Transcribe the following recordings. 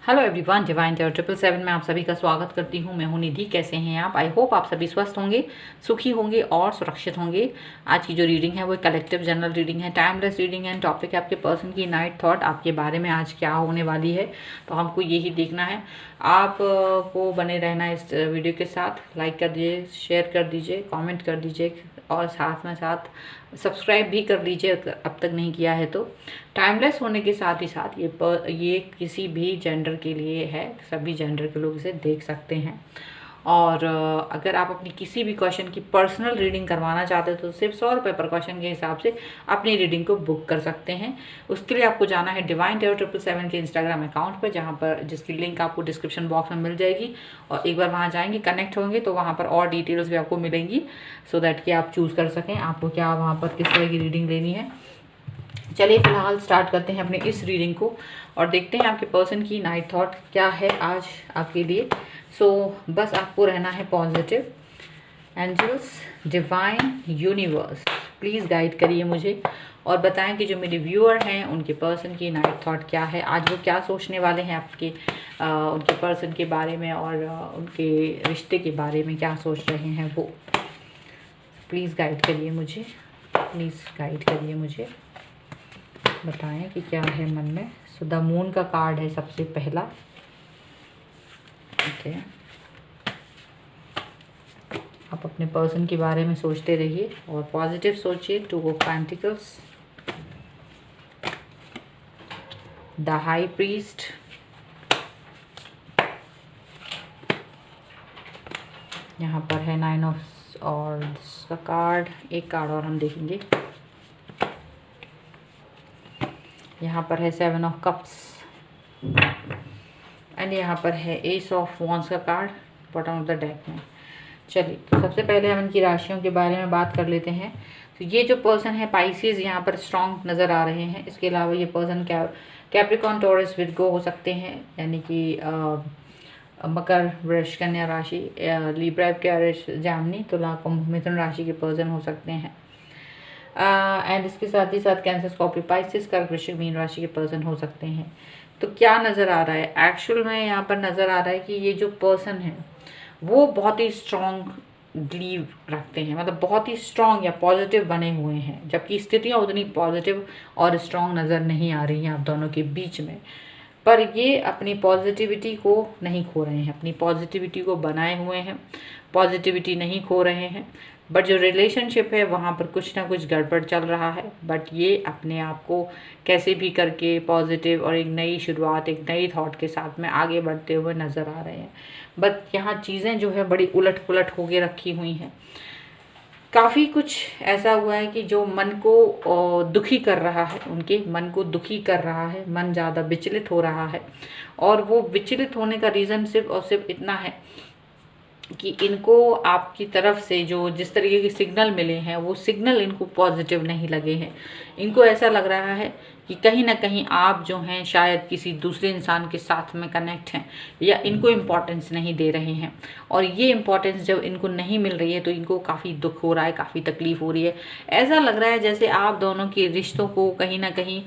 Hello everyone, divine terror 777 में आप सभी का स्वागत करती हूँ। मैं हूँ निधि। कैसे हैं आप? आई होप आप सभी स्वस्थ होंगे, सुखी होंगे और सुरक्षित होंगे। आज की जो रीडिंग है वो कलेक्टिव जनरल रीडिंग है, टाइमलेस रीडिंग है। टॉपिक है आपके पर्सन की नाइट थॉट, आपके बारे में आज क्या होने वाली है, तो हमको यही देखना है। आप को बने रहना है इस वीडियो के साथ। लाइक कर दीजिए, शेयर कर दीजिए, कॉमेंट कर दीजिए और साथ में साथ सब्सक्राइब भी कर लीजिए अब तक नहीं किया है तो। टाइमलेस होने के साथ ही साथ ये किसी भी जेंडर के लिए है, सभी जेंडर के लोग इसे देख सकते हैं। और अगर आप अपनी किसी भी क्वेश्चन की पर्सनल रीडिंग करवाना चाहते हो तो सिर्फ 100 रुपये पर क्वेश्चन के हिसाब से अपनी रीडिंग को बुक कर सकते हैं। उसके लिए आपको जाना है डिवाइन टेरर 777 के इंस्टाग्राम अकाउंट पर, जहाँ पर जिसकी लिंक आपको डिस्क्रिप्शन बॉक्स में मिल जाएगी। और एक बार वहाँ जाएंगे, कनेक्ट होंगे तो वहाँ पर और डिटेल्स भी आपको मिलेंगी, सो दैट कि आप चूज़ कर सकें आपको क्या वहाँ पर किस तरह की रीडिंग लेनी है। चलिए फिलहाल स्टार्ट करते हैं अपने इस रीडिंग को और देखते हैं आपके पर्सन की नाइट थॉट क्या है आज आपके लिए। बस आपको रहना है positive. Angels, divine, universe, please guide करिए मुझे और बताएं कि जो मेरे व्यूअर हैं उनके पर्सन की नाइट थॉट क्या है। आज वो क्या सोचने वाले हैं आपके उनके पर्सन के बारे में और उनके रिश्ते के बारे में क्या सोच रहे हैं वो। प्लीज़ गाइड करिए मुझे, प्लीज़ गाइड करिए मुझे, बताएं कि क्या है मन में। सो द मून का कार्ड है सबसे पहला। ओके, आप अपने पर्सन के बारे में सोचते रहिए और पॉजिटिव सोचिए। 2 of pentacles, the high priest, यहाँ पर है 9 ऑफ सॉर्ड्स का कार्ड। एक कार्ड और हम देखेंगे। यहाँ पर है 7 ऑफ कप्स एंड यहाँ पर है एस ऑफ वॉन्ड्स का card bottom of the deck में। चलिए, तो सबसे पहले हम इनकी राशियों के बारे में बात कर लेते हैं। तो ये जो पर्सन है पाइसेस यहाँ पर स्ट्रॉन्ग नज़र आ रहे हैं। इसके अलावा ये पर्सन कैप्रिकॉर्न, टॉरस, विर्गो हो सकते हैं, यानी कि मकर, वृष, कन्या राशि, लिब्रा, कैरिस, जामनी, तुला, कुंभ, मिथुन राशि के पर्सन हो सकते हैं। एंड इसके साथ ही साथ कैंसर, स्कॉर्पियो, पाइसेस, कर्क, वृश्चिक, मीन राशि के पर्सन हो सकते हैं। तो क्या नज़र आ रहा है एक्चुअल में? यहाँ पर नज़र आ रहा है कि ये जो पर्सन है वो बहुत ही स्ट्रॉन्ग बिलीव रखते हैं, मतलब बहुत ही स्ट्रॉन्ग या पॉजिटिव बने हुए हैं, जबकि स्थितियाँ उतनी पॉजिटिव और स्ट्रॉन्ग नज़र नहीं आ रही हैं आप दोनों के बीच में। पर ये अपनी पॉजिटिविटी को नहीं खो रहे हैं, अपनी पॉजिटिविटी को बनाए हुए हैं, पॉजिटिविटी नहीं खो रहे हैं। बट जो रिलेशनशिप है वहाँ पर कुछ ना कुछ गड़बड़ चल रहा है। बट ये अपने आप को कैसे भी करके पॉजिटिव और एक नई शुरुआत, एक नई थॉट के साथ में आगे बढ़ते हुए नज़र आ रहे हैं। बट यहाँ चीज़ें जो है बड़ी उलट पुलट होके रखी हुई हैं। काफ़ी कुछ ऐसा हुआ है कि जो मन को दुखी कर रहा है, उनके मन को दुखी कर रहा है, मन ज़्यादा विचलित हो रहा है। और वो विचलित होने का रीज़न सिर्फ और सिर्फ इतना है कि इनको आपकी तरफ से जो जिस तरीके के सिग्नल मिले हैं वो सिग्नल इनको पॉजिटिव नहीं लगे हैं। इनको ऐसा लग रहा है कि कहीं ना कहीं आप जो हैं शायद किसी दूसरे इंसान के साथ में कनेक्ट हैं या इनको इम्पोर्टेंस नहीं दे रहे हैं। और ये इम्पोर्टेंस जब इनको नहीं मिल रही है तो इनको काफ़ी दुख हो रहा है, काफ़ी तकलीफ़ हो रही है। ऐसा लग रहा है जैसे आप दोनों के रिश्तों को कहीं ना कहीं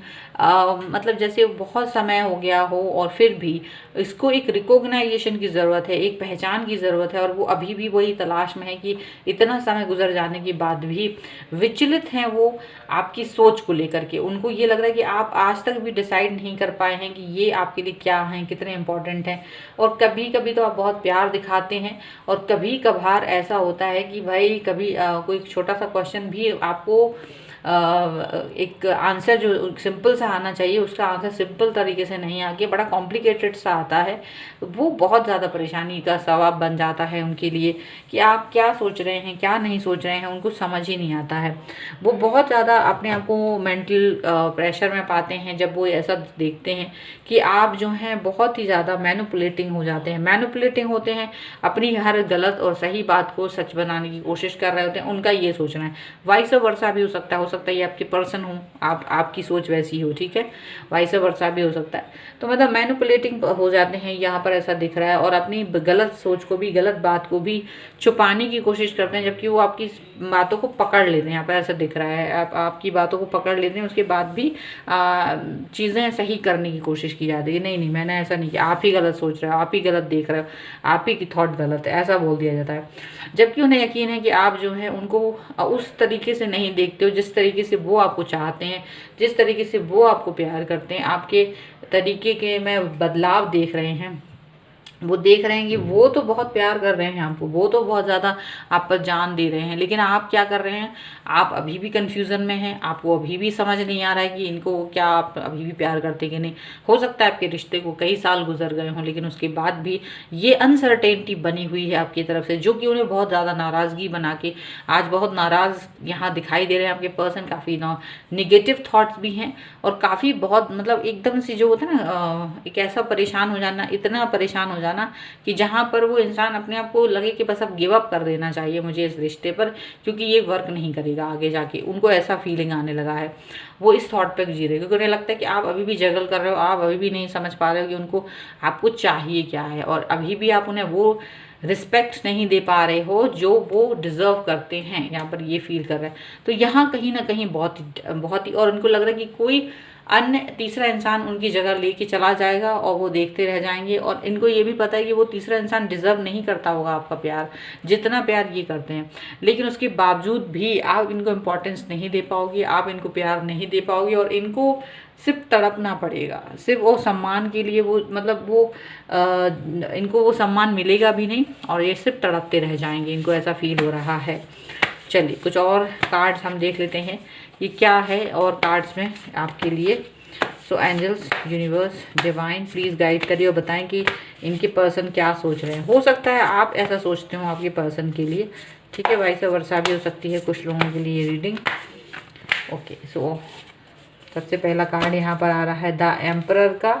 मतलब जैसे बहुत समय हो गया हो और फिर भी इसको एक रिकॉग्नाइजेशन की ज़रूरत है, एक पहचान की ज़रूरत है। और वो अभी भी वही तलाश में है कि इतना समय गुजर जाने के बाद भी विचलित हैं वो आपकी सोच को लेकर के। उनको ये लग रहा है कि आप आज तक भी डिसाइड नहीं कर पाए हैं कि ये आपके लिए क्या हैं, कितने इम्पोर्टेंट हैं। और कभी कभी तो आप बहुत प्यार दिखाते हैं और कभी कभार ऐसा होता है कि भाई कभी कोई छोटा सा क्वेश्चन भी आपको एक आंसर जो सिंपल सा आना चाहिए उसका आंसर सिंपल तरीके से नहीं आके बड़ा कॉम्प्लिकेटेड सा आता है। वो बहुत ज़्यादा परेशानी का सबब बन जाता है उनके लिए कि आप क्या सोच रहे हैं, क्या नहीं सोच रहे हैं, उनको समझ ही नहीं आता है। वो बहुत ज़्यादा अपने आप को मेंटल प्रेशर में पाते हैं जब वो ऐसा देखते हैं कि आप जो हैं बहुत ही ज़्यादा मैनिपुलेटिंग हो जाते हैं, मैनिपुलेटिंग होते हैं, अपनी हर गलत और सही बात को सच बनाने की कोशिश कर रहे होते हैं। उनका ये सोचना है। वाइस वर्सा भी हो सकता है सकता है ये आपके पर्सन हो, आपकी सोच वैसी हो, ठीक है, वाइस वर्सा भी हो सकता है। तो मतलब मैनिपुलेटिंग हो जाते हैं यहाँ पर, ऐसा दिख रहा है, और अपनी गलत सोच को भी, गलत बात को भी छुपाने की कोशिश करते हैं, जबकि वो आपकी बातों को पकड़ लेते हैं। यहाँ पर ऐसा दिख रहा है आपकी बातों को पकड़ लेते हैं, उसके बाद भी चीज़ें सही करने की कोशिश की जाती है। नहीं नहीं, मैंने ऐसा नहीं किया, आप ही गलत सोच रहे हो, आप ही गलत देख रहे हो, आप ही की थॉट गलत है, ऐसा बोल दिया जाता है। जबकि उन्हें यकीन है कि आप जो है उनको उस तरीके से नहीं देखते हो जिस तरीके से वो आपको चाहते हैं, जिस तरीके से वो आपको प्यार करते हैं। आपके तरीके के में बदलाव देख रहे हैं, वो देख रहे हैं कि वो तो बहुत प्यार कर रहे हैं आपको, वो तो बहुत ज़्यादा आप पर जान दे रहे हैं, लेकिन आप क्या कर रहे हैं, आप अभी भी कन्फ्यूज़न में हैं, आपको अभी भी समझ नहीं आ रहा है कि इनको क्या आप अभी भी प्यार करते कि नहीं। हो सकता है आपके रिश्ते को कई साल गुजर गए हों, लेकिन उसके बाद भी ये अनसर्टेनिटी बनी हुई है आपकी तरफ से, जो कि उन्हें बहुत ज़्यादा नाराज़गी बना के आज बहुत नाराज़ यहाँ दिखाई दे रहे हैं। आपके पर्सन काफ़ी निगेटिव थाट्स भी हैं, और काफ़ी बहुत मतलब एकदम से जो होता है ना, एक ऐसा परेशान हो जाना, इतना परेशान हो जाना कि जहाँ पर वो इंसान अपने आप को लगे कि बस अब गिव अप कर देना चाहिए मुझे इस रिश्ते पर, क्योंकि ये वर्क नहीं करेगा आगे जाके। उनको ऐसा फीलिंग आने लगा है, वो इस थॉट पे जी रहे, क्योंकि उन्हें लगता है कि आप अभी भी जगल कर रहे हो, आप अभी भी नहीं समझ पा रहे हो कि उनको आपको चाहिए क्या है, और अभी भी आप उन्हें वो रिस्पेक्ट नहीं दे पा रहे हो जो वो डिज़र्व करते हैं। यहाँ पर ये फील कर रहे हैं, तो यहाँ कहीं ना कहीं बहुत ही, और उनको लग रहा है कि कोई अन्य तीसरा इंसान उनकी जगह लेके चला जाएगा और वो देखते रह जाएंगे। और इनको ये भी पता है कि वो तीसरा इंसान डिज़र्व नहीं करता होगा आपका प्यार, जितना प्यार ये करते हैं, लेकिन उसके बावजूद भी आप इनको इम्पोर्टेंस नहीं दे पाओगे, आप इनको प्यार नहीं दे पाओगे, और इनको सिर्फ तड़पना पड़ेगा, सिर्फ वो सम्मान के लिए। वो मतलब वो इनको वो सम्मान मिलेगा भी नहीं, और ये सिर्फ तड़पते रह जाएंगे, इनको ऐसा फील हो रहा है। चलिए कुछ और कार्ड्स हम देख लेते हैं ये क्या है, और कार्ड्स में आपके लिए। So angels, universe, divine, please guide करिए और बताएं कि इनके पर्सन क्या सोच रहे हैं। हो सकता है आप ऐसा सोचते हो आपके पर्सन के लिए, ठीक है, वाइस वर्सा भी हो सकती है कुछ लोगों के लिए रीडिंग। ओके, सो सबसे पहला कार्ड यहाँ पर आ रहा है द एम्परर का।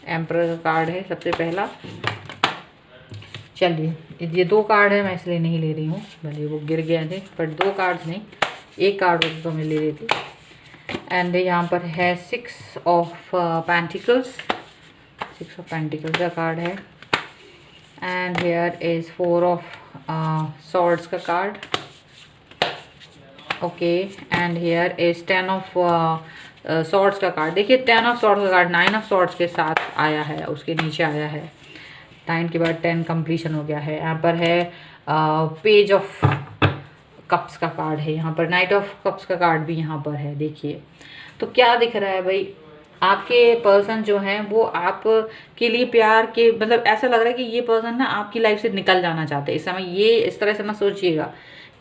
एम्परर का कार्ड है सबसे पहला। चलिए, ये 2 कार्ड है, मैं इसलिए नहीं ले रही हूँ, भले वो गिर गए थे, बट 2 कार्ड्स नहीं, एक कार्ड तो मैं ले रही थी। एंड यहाँ पर है 6 ऑफ पेंटिकल्स, 6 ऑफ पेंटिकल्स का कार्ड है। And here is 4 of swords का card. Okay, and here is 10 of swords का कार्ड। देखिए 10 ऑफ सॉर्ड्स का कार्ड 9 ऑफ सॉर्ड्स के साथ आया है, उसके नीचे आया है 9 के बाद 10 कंप्लीशन हो गया है। यहाँ पर है पेज ऑफ कप्स का कार्ड है, यहाँ पर नाइट ऑफ कप्स का कार्ड भी यहाँ पर है। देखिए तो क्या दिख रहा है भाई, आपके पर्सन जो हैं वो आप के लिए प्यार के मतलब ऐसा लग रहा है कि ये पर्सन ना आपकी लाइफ से निकल जाना चाहते हैं इस समय। ये इस तरह से मत सोचिएगा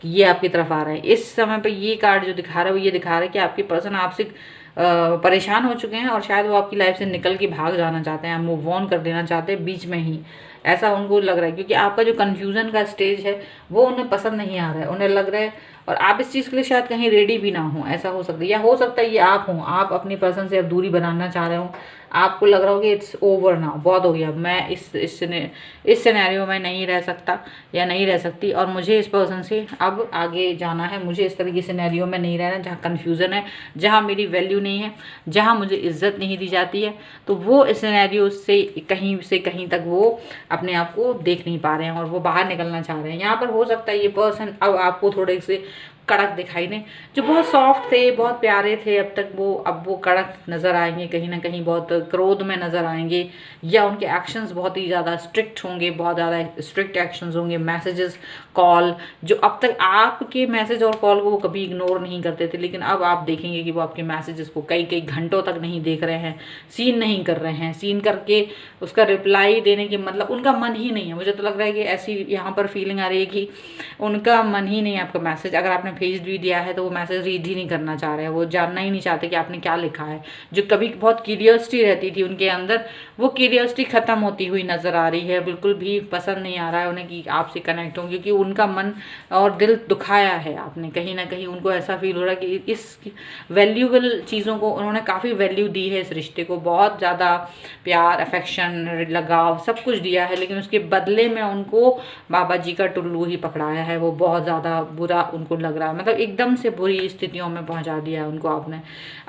कि ये आपकी तरफ आ रहा है। इस समय पे ये कार्ड जो दिखा रहा है वो ये दिखा रहा है कि आपके पर्सन आपसे परेशान हो चुके हैं, और शायद वो आपकी लाइफ से निकल के भाग जाना चाहते हैं, मूव ऑन कर देना चाहते हैं बीच में ही, ऐसा उनको लग रहा है। क्योंकि आपका जो कन्फ्यूज़न का स्टेज है वो उन्हें पसंद नहीं आ रहा है, उन्हें लग रहा है, और आप इस चीज़ के लिए शायद कहीं रेडी भी ना हो, ऐसा हो सकता है। या हो सकता है ये आप हों, आप अपनी पर्सन से अब दूरी बनाना चाह रहे हो, आपको लग रहा हो कि इट्स ओवर नाउ, बहुत हो गया, मैं इस सिनेरियो में नहीं रह सकता या नहीं रह सकती, और मुझे इस पर्सन से अब आगे जाना है। मुझे इस तरह की सिनेरियो में नहीं रहना जहाँ कन्फ्यूज़न है, जहाँ मेरी वैल्यू नहीं है, जहाँ मुझे इज्जत नहीं दी जाती है। तो वो इस सिनेरियो से कहीं तक वो अपने आप को देख नहीं पा रहे हैं और वो बाहर निकलना चाह रहे हैं। यहाँ पर हो सकता है ये पर्सन अब आपको थोड़े से कड़क दिखाई दें, जो बहुत सॉफ्ट थे, बहुत प्यारे थे अब तक, वो अब वो कड़क नज़र आएंगे, कहीं ना कहीं बहुत क्रोध में नज़र आएंगे, या उनके एक्शंस बहुत ही ज़्यादा स्ट्रिक्ट होंगे, बहुत ज़्यादा स्ट्रिक्ट एक्शंस होंगे। मैसेजेस, कॉल, जो अब तक आपके मैसेज और कॉल को वो कभी इग्नोर नहीं करते थे, लेकिन अब आप देखेंगे कि वो आपके मैसेजेस को कई घंटों तक नहीं देख रहे हैं, सीन नहीं कर रहे हैं, सीन करके उसका रिप्लाई देने के मतलब उनका मन ही नहीं है। मुझे तो लग रहा है कि ऐसी यहाँ पर फीलिंग आ रही है कि उनका मन ही नहीं है आपका मैसेज, अगर आपने भेज भी दिया है तो वो मैसेज रीड ही नहीं करना चाह रहे हैं, वो जानना ही नहीं चाहते कि आपने क्या लिखा है। जो कभी बहुत क्यूरियोसिटी रहती थी उनके अंदर, वो क्यूरियोसिटी ख़त्म होती हुई नज़र आ रही है। बिल्कुल भी पसंद नहीं आ रहा है उन्हें कि आपसे कनेक्ट हों, क्योंकि उनका मन और दिल दुखाया है आपने, कहीं ना कहीं उनको ऐसा फील हो रहा है कि इस वैल्यूबल चीज़ों को उन्होंने काफ़ी वैल्यू दी है, इस रिश्ते को बहुत ज़्यादा प्यार, अफेक्शन, लगाव सब कुछ दिया है, लेकिन उसके बदले में उनको बाबा जी का टुल्लू ही पकड़ाया है। वो बहुत ज़्यादा बुरा उनको लग रहा रहा है, मतलब एकदम से बुरी स्थितियों में पहुंचा दिया है उनको आपने।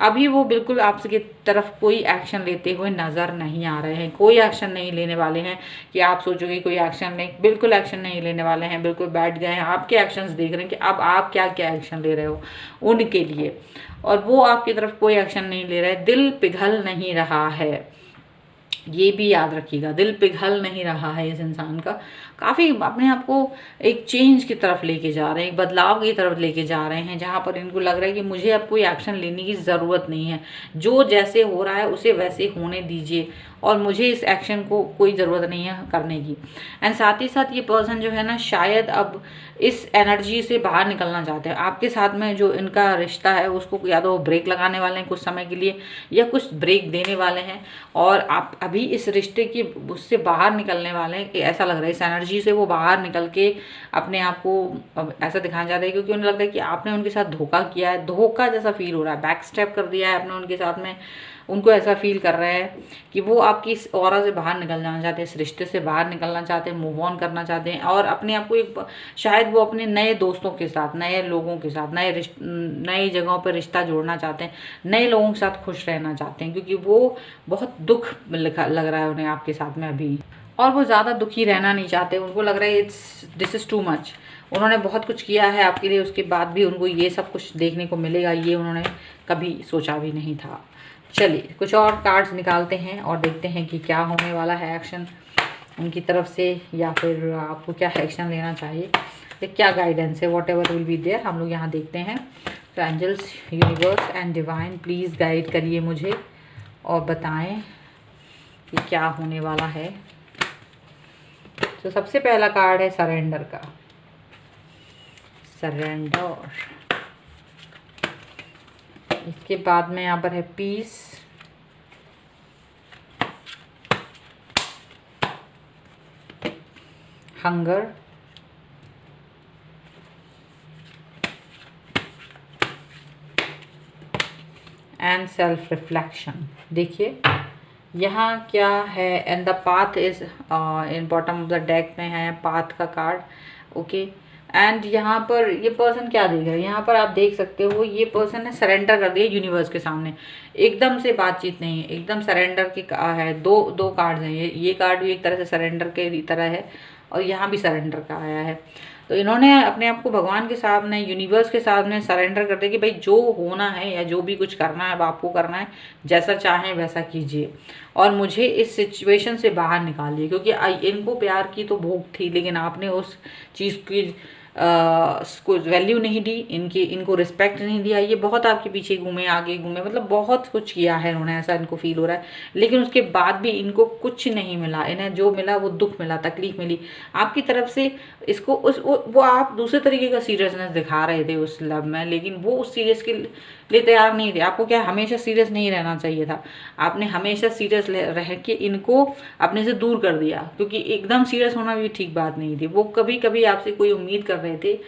अभी वो बिल्कुल आपकी तरफ कोई एक्शन लेते हुए नज़र नहीं आ रहे हैं, कोई एक्शन नहीं लेने वाले हैं कि आप सोचोगे कोई एक्शन नहीं, बिल्कुल एक्शन नहीं लेने वाले हैं, बिल्कुल बैठ गए हैं। आपके एक्शंस देख रहे हैं कि अब आप क्या क्या एक्शन ले रहे हो उनके लिए, और वो आपकी तरफ कोई एक्शन नहीं ले रहा है। दिल पिघल नहीं रहा है, ये भी याद रखिएगा, दिल पिघल नहीं रहा है इस इंसान का। काफ़ी अपने आप को एक चेंज की तरफ लेके जा रहे हैं, एक बदलाव की तरफ लेके जा रहे हैं, जहाँ पर इनको लग रहा है कि मुझे अब कोई एक्शन लेने की ज़रूरत नहीं है, जो जैसे हो रहा है उसे वैसे होने दीजिए, और मुझे इस एक्शन को कोई ज़रूरत नहीं है करने की। एंड साथ ही साथ ये पर्सन जो है ना, शायद अब इस एनर्जी से बाहर निकलना चाहते हैं। आपके साथ में जो इनका रिश्ता है उसको या तो ब्रेक लगाने वाले हैं कुछ समय के लिए, या कुछ ब्रेक देने वाले हैं, और आप अभी इस रिश्ते की उससे बाहर निकलने वाले हैं। कि ऐसा लग रहा है इस एनर्जी से वो बाहर निकल के अपने आप को ऐसा दिखाना चाहते हैं, क्योंकि उन्हें लगता है कि आपने उनके साथ धोखा किया है, धोखा जैसा फील हो रहा है, बैक स्टेप कर दिया है आपने उनके साथ में। उनको ऐसा फील कर रहे हैं कि वो आपकी इस ऑरा से बाहर निकल जाना चाहते हैं, इस रिश्ते से बाहर निकलना चाहते हैं, मूव ऑन करना चाहते हैं, और अपने आप को एक शायद वो अपने नए दोस्तों के साथ, नए लोगों के साथ, नई जगहों पर रिश्ता जोड़ना चाहते हैं, नए लोगों के साथ खुश रहना चाहते हैं, क्योंकि वो बहुत दुख लग रहा है उन्हें आपके साथ में अभी, और वो ज़्यादा दुखी रहना नहीं चाहते। उनको लग रहा है दिस इज़ टू मच। उन्होंने बहुत कुछ किया है आपके लिए, उसके बाद भी उनको ये सब कुछ देखने को मिलेगा, ये उन्होंने कभी सोचा भी नहीं था। चलिए कुछ और कार्ड्स निकालते हैं और देखते हैं कि क्या होने वाला है एक्शन उनकी तरफ से, या फिर आपको क्या एक्शन लेना चाहिए, या क्या गाइडेंस है, whatever will be there. हम लोग यहाँ देखते हैं। तो angels, universe and divine, please guide करिए मुझे और बताएं कि क्या होने वाला है। तो सबसे पहला कार्ड है सरेंडर का, सरेंडर। इसके बाद में यहाँ पर है peace, hunger, and self reflection. देखिए यहाँ क्या है, and the path is in bottom of the deck में है पाथ का कार्ड, ओके। एंड यहाँ पर ये पर्सन क्या देख रहा है, यहाँ पर आप देख सकते हो ये पर्सन ने सरेंडर कर दिया यूनिवर्स के सामने, एकदम से बातचीत नहीं है, एकदम सरेंडर के है। दो कार्ड्स हैं, ये कार्ड भी एक तरह से सरेंडर के तरह है, और यहाँ भी सरेंडर का आया है। तो इन्होंने अपने आप को भगवान के सामने, यूनिवर्स के सामने सरेंडर कर दिया कि भाई जो होना है या जो भी कुछ करना है अब आपको करना है, जैसा चाहें वैसा कीजिए, और मुझे इस सिचुएशन से बाहर निकालिए। क्योंकि इनको प्यार की तो भूख थी, लेकिन आपने उस चीज़ की को वैल्यू नहीं दी, इनको रिस्पेक्ट नहीं दिया, ये बहुत आपके पीछे घूमे, आगे घूमे, मतलब बहुत कुछ किया है इन्होंने, ऐसा इनको फील हो रहा है। लेकिन उसके बाद भी इनको कुछ नहीं मिला, इन्हें जो मिला वो दुख मिला, तकलीफ मिली आपकी तरफ से। इसको वो आप दूसरे तरीके का सीरियसनेस दिखा रहे थे उस लव में, लेकिन वो उस सीरियस के लिए तैयार नहीं थे। आपको क्या हमेशा सीरियस नहीं रहना चाहिए था, आपने हमेशा सीरियस रह के इनको अपने से दूर कर दिया, क्योंकि एकदम सीरियस होना भी ठीक बात नहीं थी। वो कभी कभी आपसे कोई उम्मीद कर रहे थे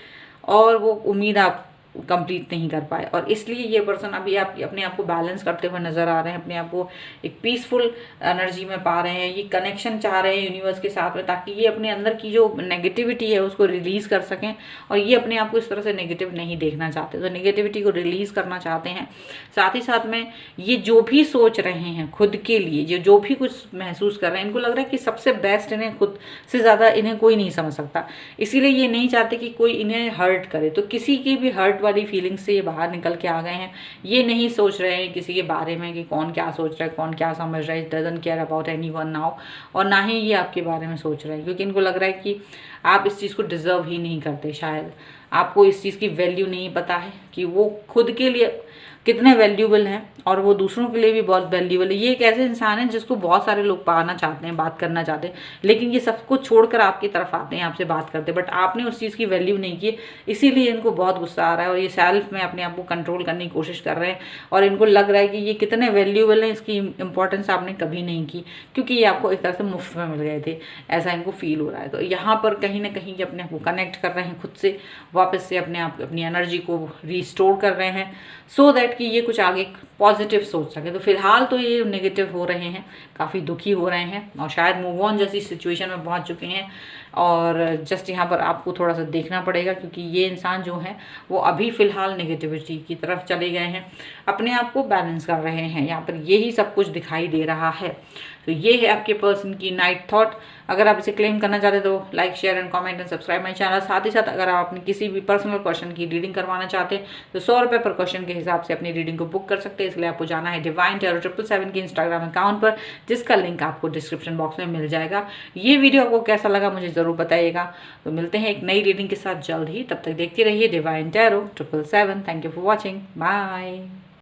और वो उम्मीद आप कंप्लीट नहीं कर पाए, और इसलिए ये पर्सन अभी अपने आप को बैलेंस करते हुए नजर आ रहे हैं, अपने आप को एक पीसफुल एनर्जी में पा रहे हैं। ये कनेक्शन चाह रहे हैं यूनिवर्स के साथ में, ताकि ये अपने अंदर की जो नेगेटिविटी है उसको रिलीज कर सकें, और ये अपने आप को इस तरह से नेगेटिव नहीं देखना चाहते, तो नेगेटिविटी को रिलीज करना चाहते हैं। साथ ही साथ में ये जो भी सोच रहे हैं खुद के लिए, जो भी कुछ महसूस कर रहे हैं, इनको लग रहा है कि सबसे बेस्ट इन्हें खुद से ज़्यादा इन्हें कोई नहीं समझ सकता, इसीलिए ये नहीं चाहते कि कोई इन्हें हर्ट करे। तो किसी की भी हर्ट वाली फीलिंग्स से ये बाहर निकल के आ गए हैं। ये नहीं सोच रहे हैं किसी के बारे में कि कौन क्या सोच रहा है, कौन क्या समझ रहा है, it doesn't care about anyone now, और ना ही ये आपके बारे में सोच रहे हैं, क्योंकि इनको लग रहा है कि आप इस चीज़ को डिजर्व ही नहीं करते। शायद आपको इस चीज़ की वैल्यू नहीं पता है कि वो खुद के लिए कितने वैल्यूबल हैं और वो दूसरों के लिए भी बहुत वैल्यूबल है। ये एक ऐसे इंसान है जिसको बहुत सारे लोग पाना चाहते हैं, बात करना चाहते हैं, लेकिन ये सबको छोड़कर आपकी तरफ आते हैं, आपसे बात करते हैं, बट आपने उस चीज़ की वैल्यू नहीं की, इसीलिए इनको बहुत गुस्सा आ रहा है और ये सेल्फ में अपने आप को कंट्रोल करने की कोशिश कर रहे हैं। और इनको लग रहा है कि ये कितने वैल्यूबल हैं, इसकी इंपॉर्टेंस आपने कभी नहीं की, क्योंकि ये आपको एक तरह से मुफ्त में मिल गए थे, ऐसा इनको फील हो रहा है। तो यहाँ पर कहीं ना कहीं ये अपने आप को कनेक्ट कर रहे हैं खुद से, वापस से अपने आप अपनी एनर्जी को रिस्टोर कर रहे हैं सो दैट कि ये कुछ आगे पॉजिटिव सोच सके। तो फिलहाल तो ये नेगेटिव हो रहे हैं, काफ़ी दुखी हो रहे हैं और शायद मूव ऑन जैसी सिचुएशन में पहुंच चुके हैं। और जस्ट यहाँ पर आपको थोड़ा सा देखना पड़ेगा क्योंकि ये इंसान जो है वो अभी फ़िलहाल नेगेटिविटी की तरफ चले गए हैं, अपने आप को बैलेंस कर रहे हैं। यहाँ पर यही सब कुछ दिखाई दे रहा है। तो ये है आपके पर्सन की नाइट थॉट। अगर आप इसे क्लेम करना चाहते तो like share and comment and subscribe my channel. साथ ही साथ अगर आप अपनी किसी भी पर्सनल क्वेश्चन की रीडिंग करवाना चाहते हैं तो 100 रुपये पर क्वेश्चन के हिसाब से अपनी रीडिंग को बुक कर सकते हैं। इसलिए आपको जाना है डिवाइन टैरो 777 के इंस्टाग्राम अकाउंट पर, जिसका लिंक आपको डिस्क्रिप्शन बॉक्स में मिल जाएगा। ये वीडियो आपको कैसा लगा मुझे ज़रूर बताइएगा। तो मिलते हैं एक नई रीडिंग के साथ जल्द ही, तब तक देखते रहिए divine tarot 777। Thank you for watching, bye.